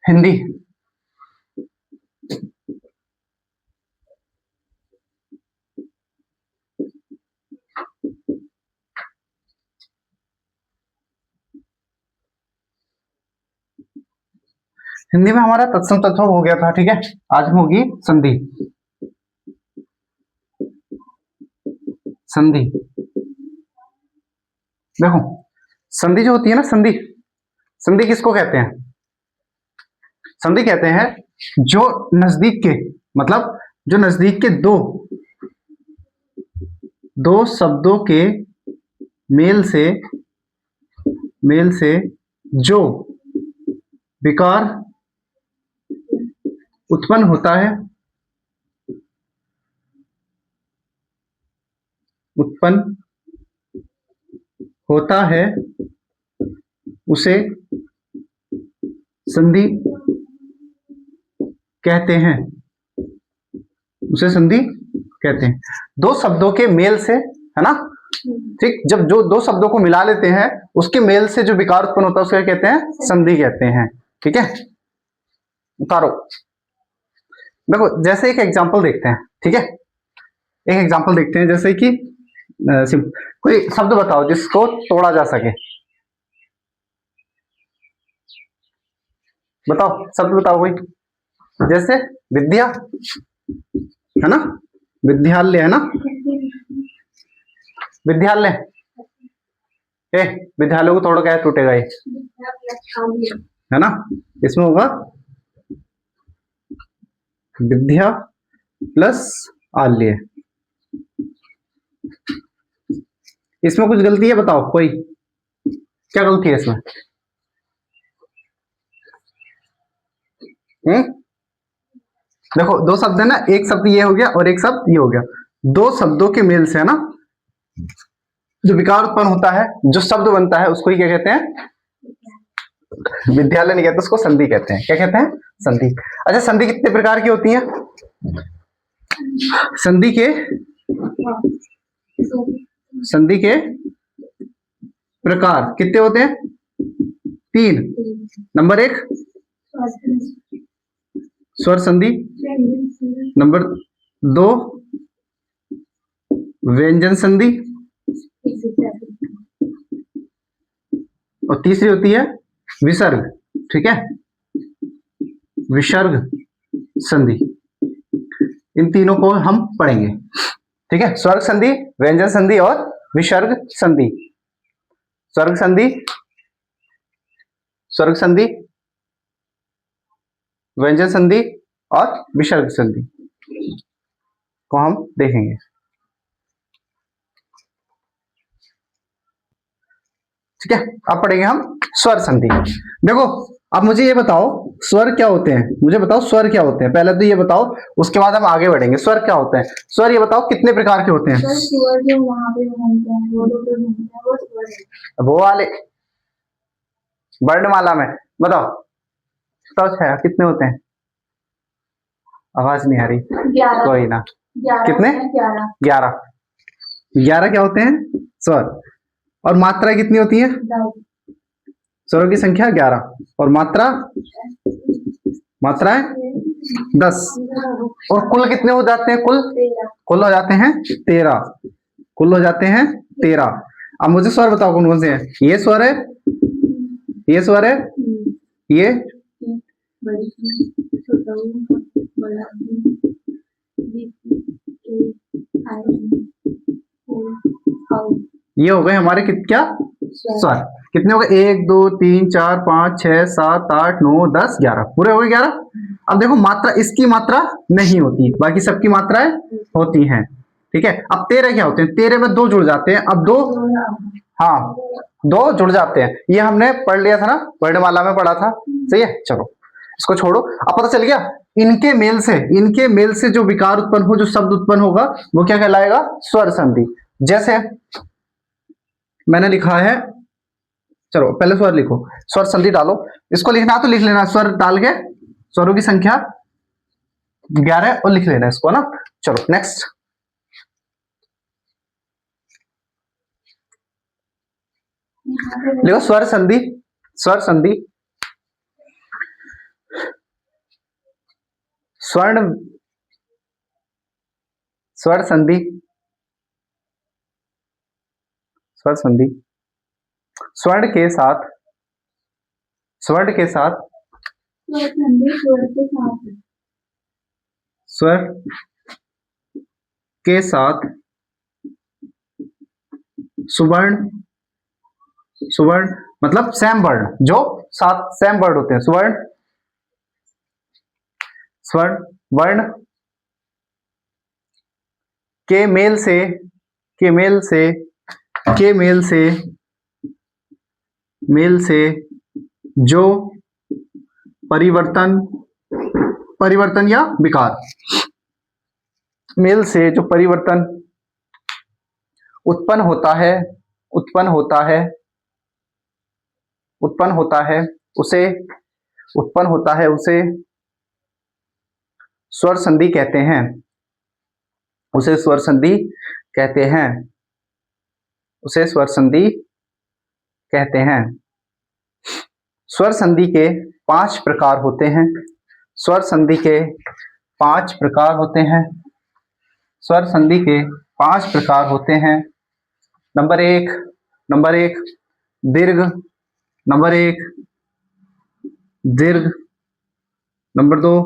हिंदी। हिंदी में हमारा तत्सम तत्सम हो गया था, ठीक है। आज होगी संधि। संधि देखो, संधि जो होती है ना, संधि, संधि किसको कहते हैं? संधि कहते हैं जो नजदीक के, मतलब जो नजदीक के दो शब्दों के मेल से जो विकार उत्पन्न होता है उसे संधि कहते हैं। उसे संधि कहते हैं। दो शब्दों के मेल से, है ना, ठीक। जब जो दो शब्दों को मिला लेते हैं उसके मेल से जो विकार उत्पन्न होता है उसे कहते हैं संधि कहते हैं, ठीक है। उतारो। देखो जैसे एक एग्जांपल देखते हैं, ठीक है। एक एग्जांपल देखते हैं, जैसे कि कोई शब्द बताओ जिसको तोड़ा जा सके। बताओ, शब्द बताओ कोई। जैसे विद्या, है ना, विद्यालय, है ना, विद्यालय। विद्यालय को तोड़ो, क्या टूटेगा ये, है ना। इसमें होगा विद्या प्लस आल्य। इसमें कुछ गलती है, बताओ कोई, क्या गलती है इसमें? देखो दो शब्द है ना, एक शब्द ये हो गया और एक शब्द ये हो गया। दो शब्दों के मेल से, है ना, जो विकार उत्पन्न होता है, जो शब्द बनता है उसको ही क्या कहते हैं? विद्यालय नहीं कहते, उसको संधि कहते हैं। क्या कहते हैं? संधि। अच्छा, संधि कितने प्रकार की होती है? संधि के प्रकार कितने होते हैं? 3। नंबर 1 स्वर संधि, नंबर 2 व्यंजन संधि, और तीसरी होती है विसर्ग, ठीक है, विसर्ग संधि। इन तीनों को हम पढ़ेंगे, ठीक है। स्वर्ग संधि, व्यंजन संधि और विसर्ग संधि। स्वर्ग संधि, स्वर्ग संधि, व्यंजन संधि और विसर्ग संधि को हम देखेंगे, ठीक है। अब पढ़ेंगे हम स्वर संधि। देखो अब मुझे ये बताओ स्वर क्या होते हैं, मुझे बताओ स्वर क्या होते हैं। पहले तो ये बताओ, उसके बाद हम आगे बढ़ेंगे। स्वर क्या होते हैं? स्वर ये बताओ कितने प्रकार के होते हैं? स्वर जो वहां पे घूमते हैं, वो स्वर है। वो वाले वर्णमाला में बताओ, छाया कितने होते हैं? आवाज नहीं आ रही, कोई ना। कितने? 11। 11 क्या होते हैं? स्वर। और मात्रा कितनी होती है? स्वरों की संख्या 11 और मात्राएं 10। और कुल कितने हो जाते हैं? कुल हो जाते हैं 13। कुल हो जाते हैं 13। अब मुझे स्वर बताओ कौन कौन से हैं? ये स्वर है, ये स्वर है, ये हो गए हमारे क्या स्वर। कितने हो गए? 1 2 3 4 5 6 7 8 9 10 11। पूरे हो गए 11। अब देखो मात्रा, इसकी मात्रा नहीं होती, बाकी सबकी मात्राएं होती हैं, ठीक है। अब 13 क्या होते हैं? 13 में 2 जुड़ जाते हैं। अब 2, हाँ 2 जुड़ जाते हैं। ये हमने पढ़ लिया था ना, वर्णमाला में पढ़ा था, सही है। चलो इसको छोड़ो। अब पता चल गया इनके मेल से जो विकार उत्पन्न हो, जो शब्द उत्पन्न होगा, वो क्या कहलाएगा? स्वर संधि। जैसे मैंने लिखा है, चलो पहले स्वर लिखो, स्वर संधि डालो। इसको लिखना तो लिख लेना, स्वर डाल के स्वरों की संख्या 11 और लिख लेना इसको ना। चलो नेक्स्ट। देखो स्वर संधि, स्वर संधि स्वर्ण स्वर संधि, स्वर संधि, स्वर्ण के साथ, स्वर्ण के साथ, स्वर संधि स्वर के साथ, स्वर के साथ सुवर्ण, सुवर्ण मतलब सेम वर्ण, जो सात सेम वर्ड होते हैं, सुवर्ण स्वर्ण वर्ण के मेल से, के मेल से, के मेल से, मेल से जो परिवर्तन, परिवर्तन या विकार, मेल से जो परिवर्तन उत्पन्न होता है, उत्पन्न होता है, उत्पन्न होता है, उसे उत्पन्न होता है, उसे स्वर संधि कहते हैं, उसे स्वर संधि कहते हैं, उसे स्वर संधि कहते हैं। स्वर संधि के 5 प्रकार होते हैं, स्वर संधि के 5 प्रकार होते हैं, स्वर संधि के 5 प्रकार होते हैं। नंबर एक, नंबर एक दीर्घ, नंबर एक दीर्घ, नंबर दो,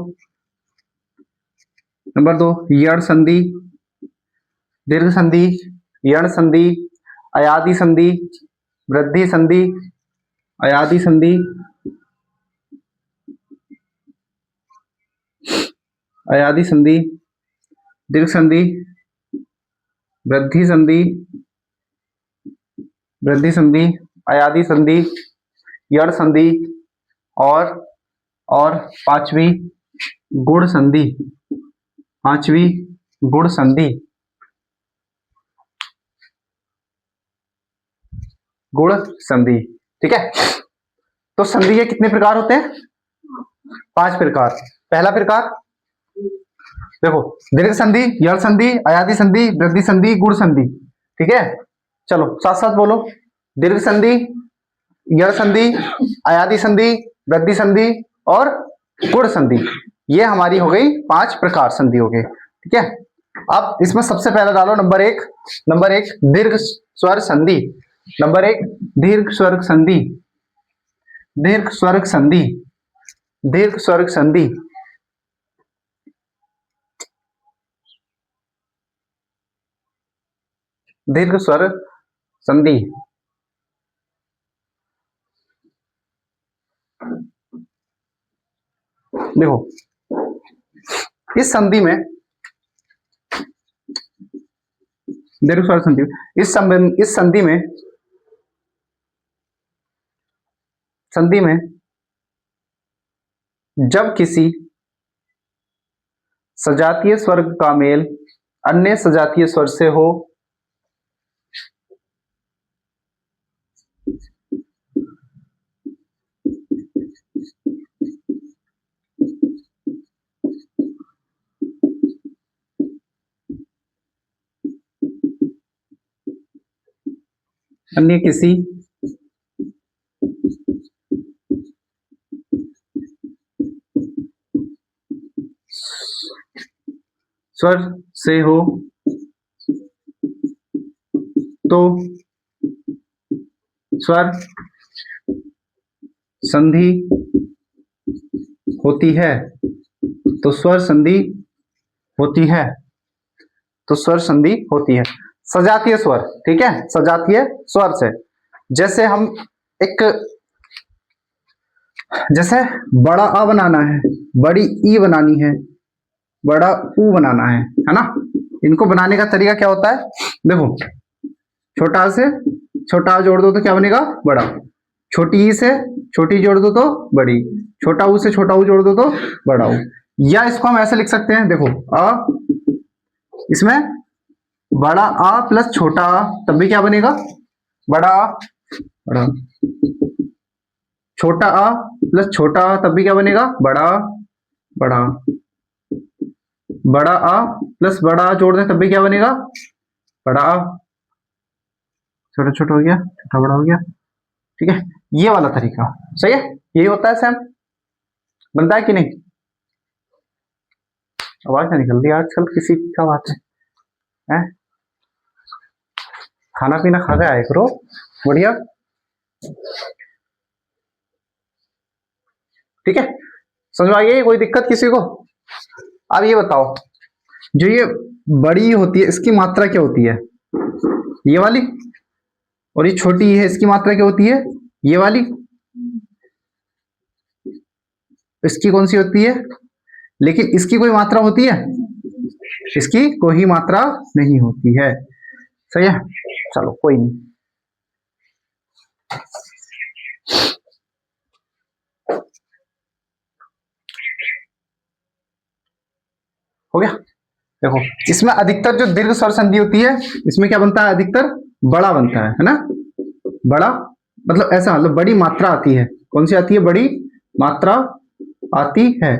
नंबर दो यण संधि, दीर्घ संधि, यण संधि, अयादि संधि, वृद्धि संधि, अयादि संधि, अयादि संधि, दीर्घ संधि, वृद्धि संधि, वृद्धि संधि, अयादि संधि, यण संधि और पांचवी गुण संधि, पांचवी गुण संधि, गुण संधि। ठीक है, तो संधि के कितने प्रकार होते हैं? 5 प्रकार। पहला प्रकार देखो, दीर्घ संधि, यण संधि, अयादि संधि, वृद्धि संधि, गुण संधि। ठीक है, चलो साथ साथ बोलो। दीर्घ संधि, यण संधि, अयादि संधि, वृद्धि संधि और गुण संधि, ये हमारी हो गई 5 प्रकार संधि हो गए। ठीक है, अब इसमें सबसे पहले डालो नंबर एक, नंबर एक दीर्घ स्वर संधि, नंबर एक दीर्घ स्वर संधि, दीर्घ स्वर संधि, दीर्घ स्वर संधि, दीर्घ स्वर संधि। देखो इस संधि में, दीर्घ स्वर संधि, इस संधि में, संधि में जब किसी सजातीय स्वर का मेल अन्य सजातीय स्वर से हो, अन्य किसी स्वर से हो तो स्वर संधि होती है, तो स्वर संधि होती है, तो स्वर संधि होती है। सजातीय स्वर, ठीक है, सजातीय स्वर से, जैसे हम एक, जैसे बड़ा आ बनाना है, बड़ी ई बनानी है, बड़ा ऊ बनाना है ना। इनको बनाने का तरीका क्या होता है? देखो, छोटा से छोटा जोड़ दो तो क्या बनेगा? बड़ा। छोटी ई से छोटी जोड़ दो तो बड़ी। छोटा ऊ से छोटा ऊ जोड़ दो तो बड़ा ऊ। या इसको हम ऐसे लिख सकते हैं, देखो अ, इसमें बड़ा आ प्लस छोटा आ, तब भी क्या बनेगा? बड़ा आ, बड़ा। छोटा आ प्लस छोटा आ, तब भी क्या बनेगा? बड़ा, बड़ा। बड़ा आ प्लस बड़ा आ जोड़ दें तब भी क्या बनेगा? बड़ा आ। छोटा छोटा हो गया, छोटा बड़ा हो गया। ठीक है, ये वाला तरीका सही है, यही होता है सेम, बनता है कि नहीं? आवाज क्या निकल रही है आजकल किसी की, क्या बात है हैं? खाना पीना खा के आए करो, बढ़िया। ठीक है, समझ में आ गई? कोई दिक्कत किसी को? अब ये बताओ, जो ये बड़ी होती है इसकी मात्रा क्या होती है? ये वाली। और ये छोटी है, इसकी मात्रा क्या होती है? ये वाली। इसकी कौन सी होती है? लेकिन इसकी कोई मात्रा होती है? इसकी कोई मात्रा नहीं होती है। सही है, चलो कोई नहीं। हो गया। देखो, इसमें अधिकतर जो दीर्घ स्वर संधि होती है, इसमें क्या बनता है? अधिकतर बड़ा बनता है ना? बड़ा मतलब ऐसा, मतलब बड़ी मात्रा आती है। कौन सी आती है? बड़ी मात्रा आती है।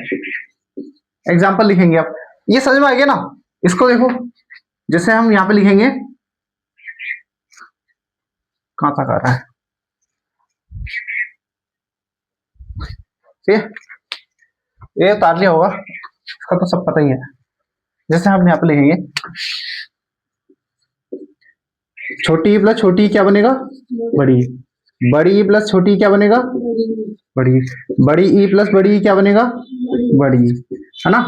एग्जाम्पल लिखेंगे आप, ये समझ में आ गया ना? इसको देखो, जैसे हम यहां पे लिखेंगे, कहां तक आ रहा है? ये उतार लिया होगा, इसका तो सब पता ही है। जैसे हम यहाँ पे लिखेंगे, छोटी प्लस छोटी क्या बनेगा? बड़ी। बड़ी ई प्लस छोटी क्या बनेगा? बड़ी। बड़ी ई प्लस बड़ी क्या बनेगा? बड़ी, है ना?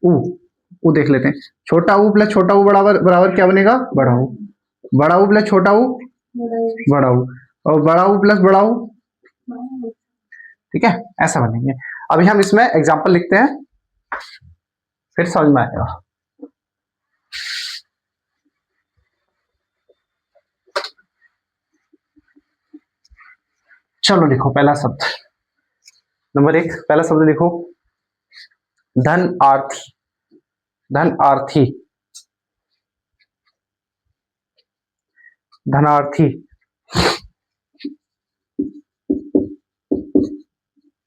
ऊ, ऊ देख लेते हैं। छोटा ऊ प्लस छोटा ऊ बराबर बराबर क्या बनेगा? बड़ा ऊ। बड़ा ऊ प्लस छोटा ऊ बड़ा ऊ। और बड़ा ऊ प्लस बड़ा ऊ, ठीक है, ऐसा बनेंगे। अभी हम इसमें एग्जाम्पल लिखते हैं, फिर समझ में आएगा। चलो लिखो पहला शब्द, नंबर 1 पहला शब्द लिखो, धन आर्थी। धन आर्थी, धनार्थी।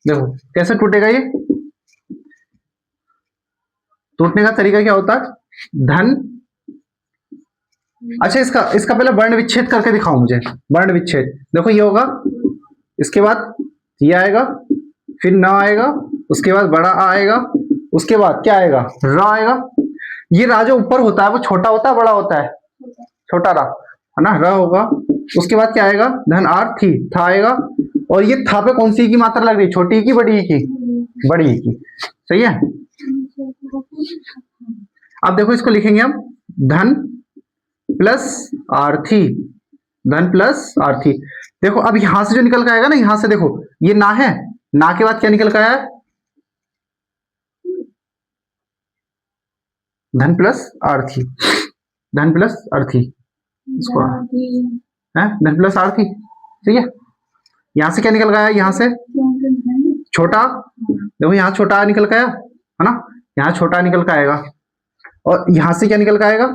देखो कैसे टूटेगा ये? टूटने का तरीका क्या होता है? धन, अच्छा इसका इसका पहले वर्ण विच्छेद करके दिखाओ मुझे। वर्ण विच्छेद देखो, ये होगा, इसके बाद ये आएगा, फिर न आएगा, उसके बाद बड़ा आ आएगा, उसके बाद क्या आएगा? र आएगा। ये रा जो ऊपर होता है वो छोटा होता है बड़ा होता है? छोटा रा, है ना? र होगा, उसके बाद क्या आएगा? धन आर्थी, था आएगा। और ये था पे कौन सी की मात्रा लग रही है? छोटी की बड़ी की? बड़ी की। सही है। अब देखो इसको लिखेंगे हम, धन प्लस आर्थी। धन प्लस आर्थी। देखो अब यहां से जो निकल के आएगा ना, यहां से देखो, ये ना है, ना के बाद क्या निकल के आया? धन प्लस आर्थी। धन प्लस आर्थी, इसको है धन प्लस आर्थी। ठीक है, यहां से क्या निकल गया? यहां से छोटा, देखो यहां छोटा निकल गया, है ना? यहां छोटा निकल के आएगा, और यहां से क्या निकल के आएगा?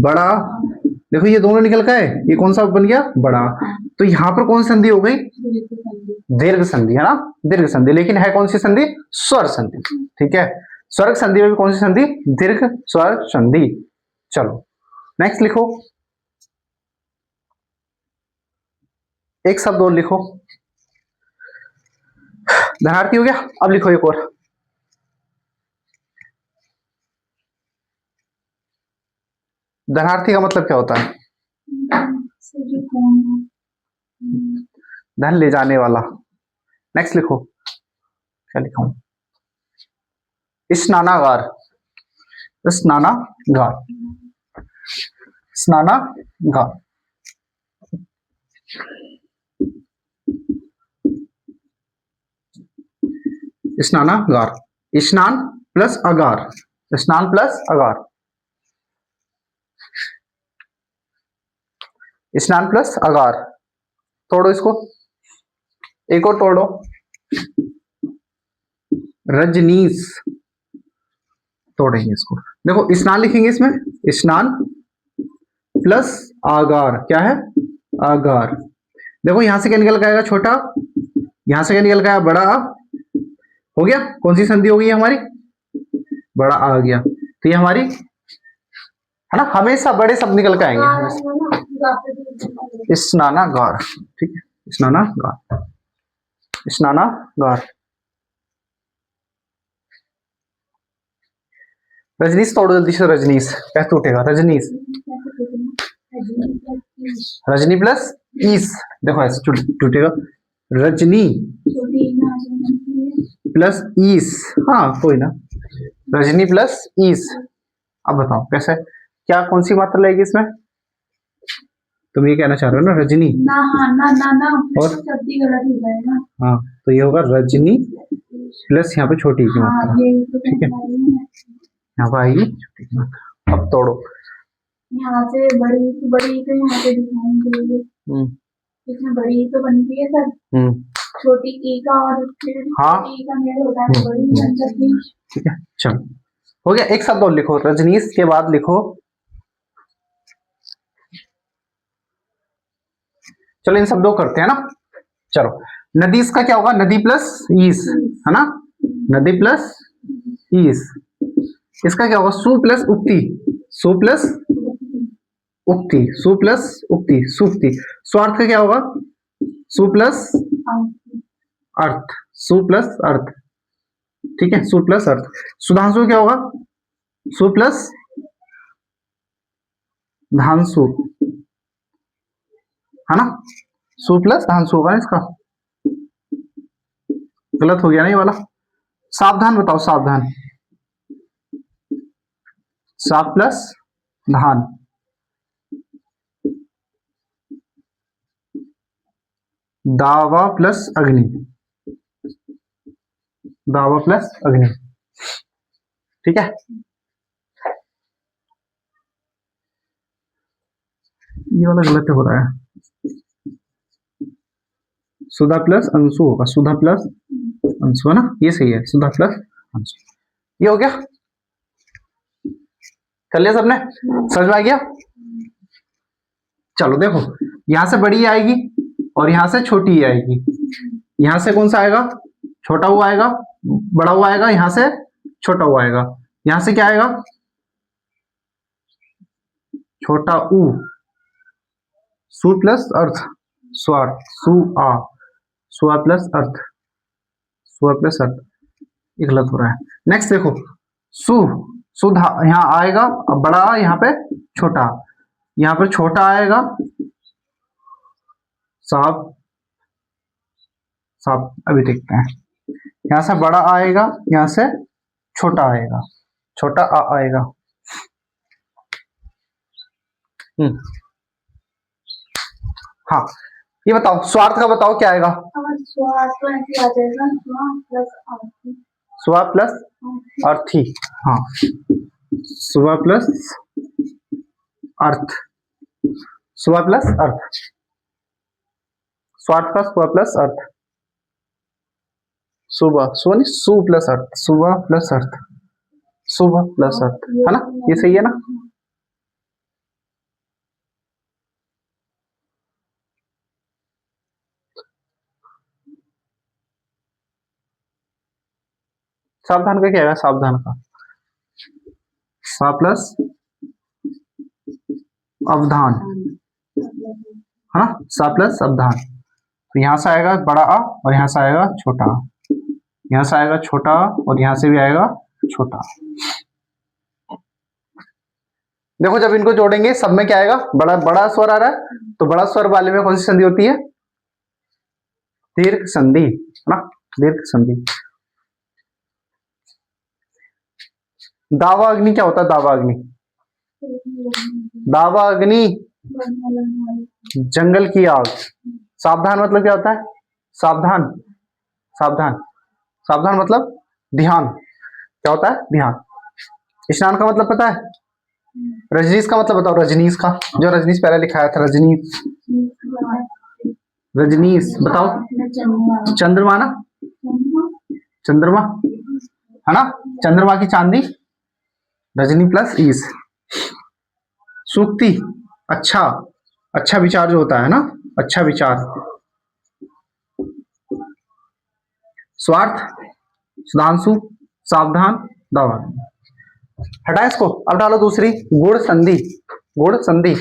बड़ा। देखो ये दोनों निकल के आए, ये कौन सा बन गया? बड़ा। तो यहां पर कौन सी संधि हो गई? दीर्घ संधि, है ना? दीर्घ संधि, लेकिन है कौन सी संधि? स्वर संधि। ठीक है, स्वर्ग संधि में भी कौन सी संधि? दीर्घ स्वर संधि। चलो नेक्स्ट लिखो, एक शब्द और लिखो, धनार्थी हो गया। अब लिखो एक और, धनार्थी का मतलब क्या होता है? धन ले जाने वाला। नेक्स्ट लिखो, क्या लिखाऊं? स्नानागार। स्नानागार, स्नानागार। स्नानागार, स्नान प्लस अगार, स्नान प्लस अगार, स्नान प्लस अगार। तोड़ो इसको, एक और तोड़ो, रजनीश। तोड़ेंगे इसको, देखो स्नान लिखेंगे इसमें, स्नान प्लस आगार, क्या है? आगार। देखो यहां से क्या निकल गया? छोटा, यहां से क्या निकल गया? बड़ा। हो गया, कौन सी संधि हो गई हमारी? बड़ा आ गया। तो ये हमारी, है ना? हमेशा बड़े शब्द निकल के आएंगे। स्नानागार, ठीक है, स्नानागार, स्नानागार। रजनीश तोड़ो जल्दी से, रजनीश कैसे टूटेगा, रजनीश, रजनी प्लस ईस, देखो ऐसे टूटेगा, रजनी प्लस ईस, हाँ कोई ना, रजनी प्लस ईस। अब बताओ कैसे, क्या कौन सी मात्रा लगेगी इसमें, तुम ये कहना चाह रहे हो ना, रजनी ना, हाँ, ना और शब्द गलत हो जाएगा। हाँ, तो ये होगा रजनी प्लस यहाँ पे छोटी की हाँ, मात्रा, ये तो ठीक है, यहाँ पर आएगी छोटी की मात्रा। अब तोड़ो, यहाँ से बड़ी तो यहाँ पे दिखाएंगे, इसमें बड़ी तो बनती है सर, छोटी ई का और फिर हाँ ई का मेल होता है, बड़ी बन सकती है। ठीक है, चलो हो गया। एक शब्द और लिखो, रजनीश के बाद लिखो, चलो इन शब्दों को करते हैं ना। चलो नदीस का क्या होगा, नदी प्लस ईस, है ना, नदी प्लस ईस। इसका क्या होगा, सु प्लस उक्ति, सु प्लस उक्ति, सु प्लस उक्ति, सुक्ति। स्वार्थ का क्या होगा, सु प्लस अर्थ, सु प्लस अर्थ, ठीक है, सु प्लस अर्थ। सुधांशु क्या होगा, सु प्लस धांशु, है ना, सु प्लस धांशु होगा इसका, गलत हो गया ना ये वाला। सावधान बताओ, सावधान, साव प्लस धान, दावा प्लस अग्नि, दावा प्लस अग्नि, ठीक है। ये वाला गलत हो रहा है, सुधा प्लस अंशु होगा, सुधा प्लस अंशु, है ना, ये सही है, सुधा प्लस अंशु। ये हो गया, कर लिया सबने, समझ में आ गया। चलो देखो, यहां से बड़ी आएगी और यहां से छोटी आएगी, यहां से कौन सा आएगा, छोटा हुआ आएगा, बड़ा हुआ आएगा, यहां से छोटा हुआ आएगा, यहां से क्या आएगा, छोटा ऊ, सु प्लस अर्थ, स्वार्थ, सु आ, सुआ प्लस अर्थ, सुआ प्लस अर्थ, ये गलत हो रहा है। नेक्स्ट देखो, सु, सुधा यहाँ आएगा, अब बड़ा यहाँ पे छोटा, यहाँ पर छोटा आएगा, साफ, साफ अभी देखते हैं, यहाँ से बड़ा आएगा, यहाँ से छोटा आएगा, छोटा आ आएगा। हाँ, ये बताओ स्वार्थ का बताओ क्या आएगा, स्वार्थ तो ऐसे आ जाएगा, प्लस आर्थी, स्व प्लस अर्थी, हाँ, स्व प्लस अर्थ, स्व प्लस अर्थ, स्वार्थ का स्व प्लस अर्थ, सुबह, सुबह नहीं, सु प्लस अर्थ, सुबह प्लस अर्थ, सुबह प्लस अर्थ, है ना, ये सही है ना। सावधान का क्या है, सावधान का सा प्लस अवधान, है ना, सा प्लस अवधान। तो यहां से आएगा बड़ा आ और यहां से आएगा छोटा आ, यहां से आएगा छोटा आ और यहां से भी आएगा छोटा। देखो जब इनको जोड़ेंगे सब में क्या आएगा, बड़ा बड़ा स्वर आ रहा है, तो बड़ा स्वर वाले में कौन सी संधि होती है, दीर्घ संधि, है ना, दीर्घ संधि। दावा अग्नि क्या होता है, दावा अग्नि, दावा अग्नि जंगल की आग। सावधान मतलब क्या होता है, सावधान, सावधान, सावधान मतलब ध्यान, क्या होता है, ध्यान। स्नान का मतलब पता है, रजनीश का मतलब बताओ, रजनीश का, जो रजनीश पहले लिखाया था, रजनीश, रजनीश बताओ, चंद्रमा ना, चंद्रमा, है ना, चंद्रमा की चांदी, रजनी प्लस ईस। सूक्ति, अच्छा, अच्छा विचार जो होता है ना, अच्छा विचार। स्वार्थ, सुधांशु, सावधान, दावा। हटा इसको, अब डालो दूसरी, गुण संधि, गुण संधि।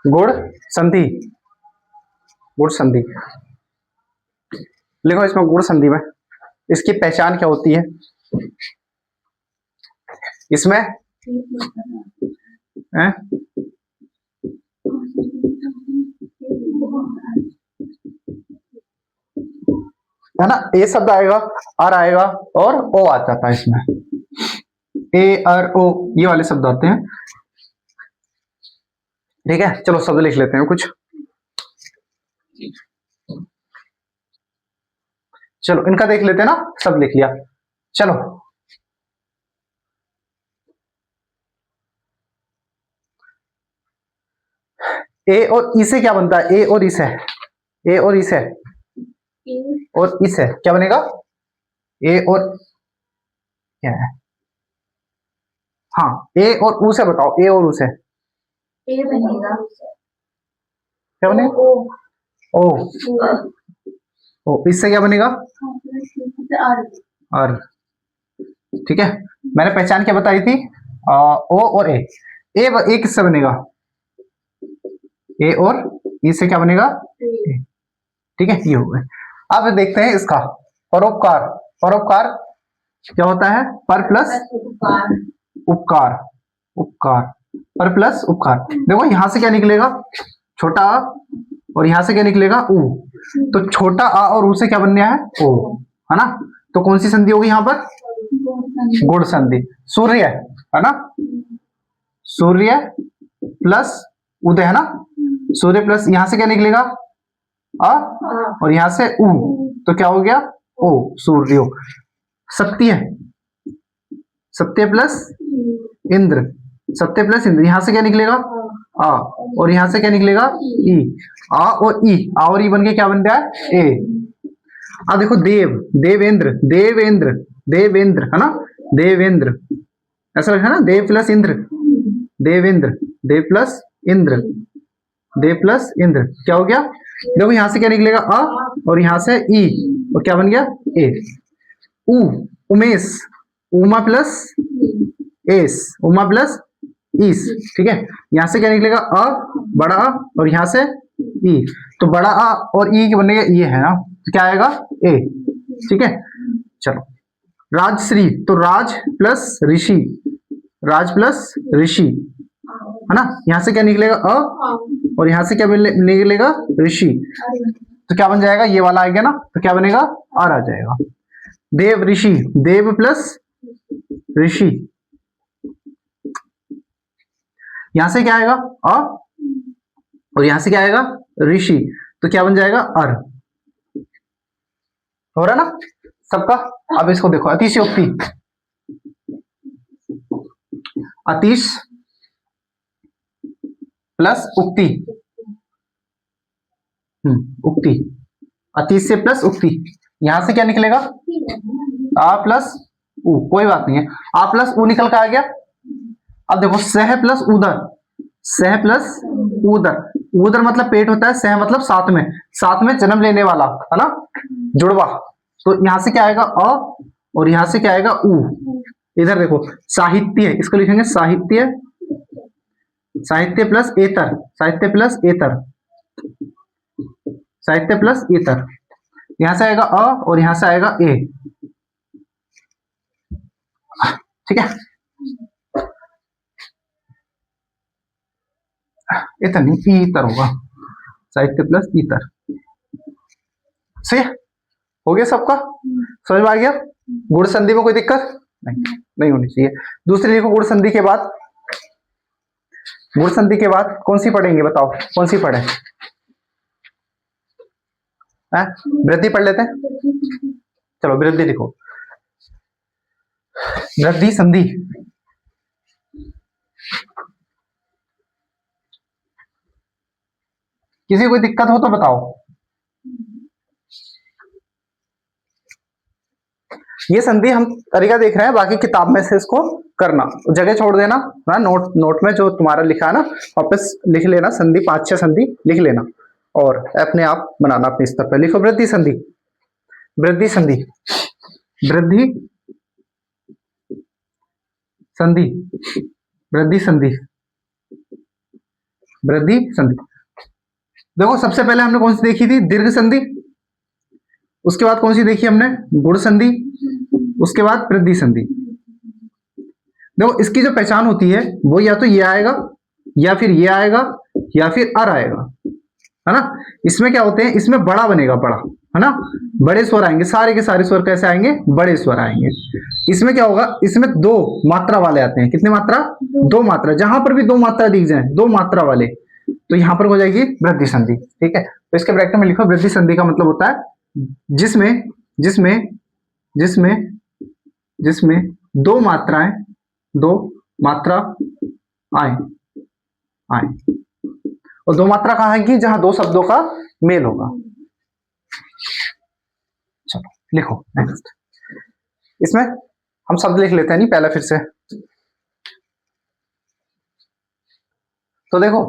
गुण संधि, गुण संधि लिखो इसमें। गुण संधि में इसकी पहचान क्या होती है? इसमें है ना, ए शब्द आएगा, आर आएगा और ओ आ जाता है इसमें। ए आर ओ ये वाले शब्द आते हैं। ठीक है, चलो शब्द लिख लेते हैं कुछ। चलो इनका देख लेते हैं ना, शब्द लिख लिया। चलो ए और ई से क्या बनता है? ए और ई से, ए और ई से और ई से क्या बनेगा? ए और क्या है? हाँ, ए और ऊ से बताओ। ए और ऊ से ए बनेगा, क्या बनेगा? ओ ओ इससे क्या बनेगा? आर। ठीक है, मैंने पहचान क्या बताई थी? ओ और ए। ए किससे बनेगा? ए और ई से क्या बनेगा? ए। ठीक है, ये हो गए। अब देखते हैं इसका परोपकार। परोपकार क्या होता है? पर प्लस उपकार, उपकार, पर प्लस उपकार। देखो यहां से क्या निकलेगा? छोटा आ, और यहां से क्या निकलेगा? ऊ। तो छोटा आ और ऊ से क्या बन गया है? ओ, है ना? तो कौन सी संधि होगी यहां पर? गुण संधि। सूर्य है ना, सूर्य प्लस उदय है ना, सूर्य प्लस यहां से क्या निकलेगा? आ और यहां से ऊ, तो क्या हो गया? ओ, सूर्यो। सत्य, सत्य प्लस इंद्र, सत्य प्लस इंद्र। यहां से क्या निकलेगा? आ और यहां से क्या निकलेगा? ई। आ और ई, आ और ई बन के क्या बन गया है? ए। अब देखो देव, देवेंद्र, देवेंद्र, देवेंद्र है ना, देवेंद्र ऐसा लिखा ना, देव प्लस इंद्र, देवेंद्र, देव प्लस इंद्र, देव प्लस इंद्र। क्या हो गया? देखो यहां से क्या निकलेगा? आ और यहां से ई, और क्या बन गया? ए। उ, Umesh, Uma plus S, Uma plus S. ठीक है, यहां से क्या निकलेगा? अ, बड़ा आ और यहां से ई, तो बड़ा आ और ई के बनेगा ये है ना, तो क्या आएगा? ए। ठीक है, चलो राजश्री, तो राज प्लस ऋषि, राज प्लस ऋषि है ना, यहां से क्या निकलेगा? अ और यहां से क्या निकलेगा? ऋषि। तो क्या बन जाएगा? ये वाला आएगा ना, तो क्या बनेगा? आर आ जाएगा। देव ऋषि, देव प्लस ऋषि, यहां से क्या आएगा? अ और यहां से क्या आएगा? ऋषि, तो क्या बन जाएगा? अर। हो रहा ना सबका? अब इसको देखो, अतिशयोक्ति, अतिश प्लस उक्ति, उक्ति, अतिश से प्लस उक्ति। यहां से क्या निकलेगा? आ प्लस उ, कोई बात नहीं है, आ प्लस उ निकल के आ गया। अब देखो सह प्लस उदर, सह प्लस उदर, उदर मतलब पेट होता है, सह मतलब साथ में, साथ में जन्म लेने वाला है ना, जुड़वा। तो यहां से क्या आएगा? अ और यहां से क्या आएगा? उ। इधर देखो साहित्य, इसको लिखेंगे साहित्य, साहित्य प्लस एतर, साहित्य प्लस एतर, साहित्य प्लस एतर। यहां से आएगा अ और यहां से आएगा ए। ठीक है, इतर नहीं, ईतर होगा, साहित्य प्लस ईतर। सही हो गया सबका? समझ में आ गया? गुण संधि में कोई दिक्कत नहीं होनी चाहिए। दूसरी देखो, गुण संधि के बाद, गुण संधि के बाद कौन सी पढ़ेंगे? बताओ कौन सी पढ़े? वृद्धि पढ़ लेते हैं। चलो वृद्धि लिखो। वृद्धि संधि, किसी को कोई दिक्कत हो तो बताओ। ये संधि हम तरीका देख रहे हैं, बाकी किताब में से इसको करना, जगह छोड़ देना ना, नोट में जो तुम्हारा लिखा है ना वापस लिख लेना, संधि 5-6 संधि लिख लेना और अपने आप बनाना अपने स्तर पर। लिखो वृद्धि संधि, वृद्धि संधि, वृद्धि संधि, वृद्धि संधि, वृद्धि संधि। देखो सबसे पहले हमने कौन सी देखी थी, दीर्घ संधि, उसके बाद कौन सी देखी हमने, गुण संधि, उसके बाद वृद्धि संधि। देखो इसकी जो पहचान होती है वो या तो ये आएगा या फिर ये आएगा या फिर अर आएगा, है ना। इसमें क्या होते हैं, इसमें बड़ा बनेगा, बड़ा, है ना, बड़े स्वर आएंगे, सारे के सारे स्वर कैसे आएंगे, बड़े स्वर आएंगे। इसमें क्या होगा, इसमें दो मात्रा वाले आते हैं, कितने मात्रा, दो मात्रा, जहां पर भी दो मात्रा दिख जाए, दो मात्रा वाले, तो यहां पर हो जाएगी वृद्धि संधि। ठीक है, तो इसके ब्रैकेट में लिखो, वृद्धि संधि का मतलब होता है जिसमें जिसमें जिसमें जिसमें दो मात्राएं, दो मात्रा आए आए, और दो मात्रा कहां आएगी, जहां दो शब्दों का मेल होगा। चलो लिखो नेक्स्ट। इसमें हम शब्द लिख लेते हैं, नहीं पहला फिर से। तो देखो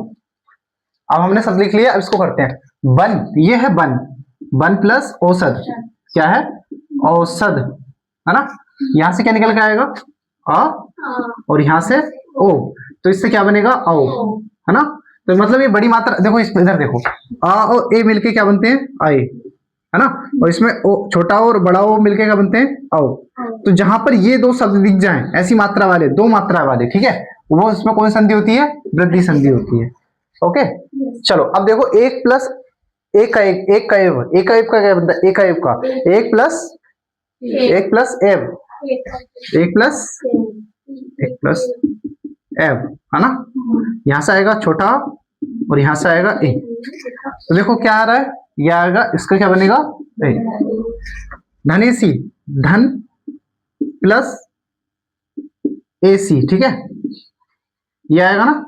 अब हमने शब्द लिख लिया, अब इसको करते हैं बन। ये है बन, बन प्लस औसत, क्या है, औसत, है ना। यहां से क्या निकल के आएगा, अ, और यहां से ओ, तो इससे क्या बनेगा, औ, है ना। तो मतलब ये बड़ी मात्रा, देखो इस इधर देखो, आ और ए मिलके क्या बनते हैं, आए, है ना, और इसमें ओ, छोटा और बड़ा ओ मिलके क्या बनते हैं, आओ। तो जहां पर ये दो शब्द दिख जाएं ऐसी मात्रा वाले, दो मात्रा वाले, ठीक है, वो इसमें कौन सी संधि होती है, वृद्धि संधि होती है। ओके, चलो अब देखो, एक प्लस एक का एक, एक का एव, एक का एव का क्या बनता है, एक का एव का एक प्लस एव, एक प्लस एव, है ना। यहां से आएगा छोटा और यहां से आएगा ए, तो देखो क्या आ रहा है, ये आएगा, इसका क्या बनेगा, ए। धनेसी, धन प्लस एसी, ठीक है, ये आएगा ना,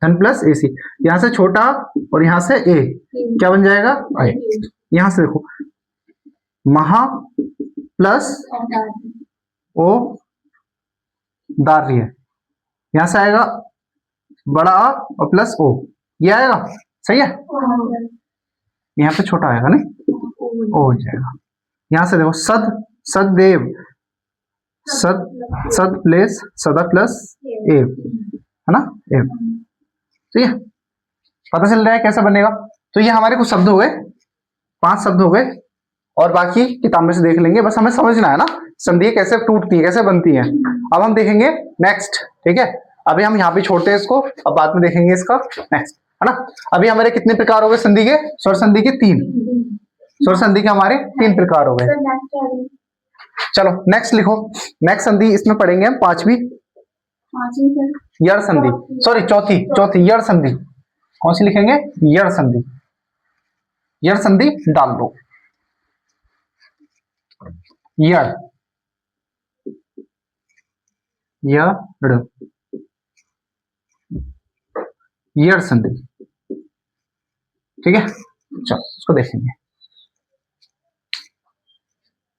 धन प्लस एसी। यहां से छोटा और यहां से ए, क्या बन जाएगा, आई। यहां से देखो, महा प्लस ओ दार्य, यहां से आएगा बड़ा आ और प्लस ओ, ये आएगा, सही है। यहाँ पे छोटा आएगा, नहीं, ओ हो जाएगा। यहां से देखो, सद, सददेव, सद, सद प्लस सदा प्लस एव, है ना, एव, ठीक है। पता चल रहा है कैसा बनेगा। तो ये हमारे कुछ शब्द हो गए, 5 शब्द हो गए, और बाकी किताब में से देख लेंगे, बस हमें समझना है ना संधि कैसे टूटती है, कैसे बनती है। अब हम देखेंगे नेक्स्ट, ठीक है। अभी हम यहाँ पे छोड़ते हैं इसको, अब बाद में देखेंगे इसका नेक्स्ट, है ना। अभी हमारे कितने प्रकार हो गए संधि के, स्वर संधि के 3, स्वर संधि के हमारे 3 प्रकार हो गए। चलो नेक्स्ट लिखो, नेक्स्ट संधि इसमें पढ़ेंगे हम 5वीं, यड़ संधि, सॉरी चौथी यड़ संधि। कौन सी लिखेंगे, यड़ संधि, यड़ संधि डाल दो, यड़, यड़, यड़ संधि, ठीक है। चलो इसको देखेंगे।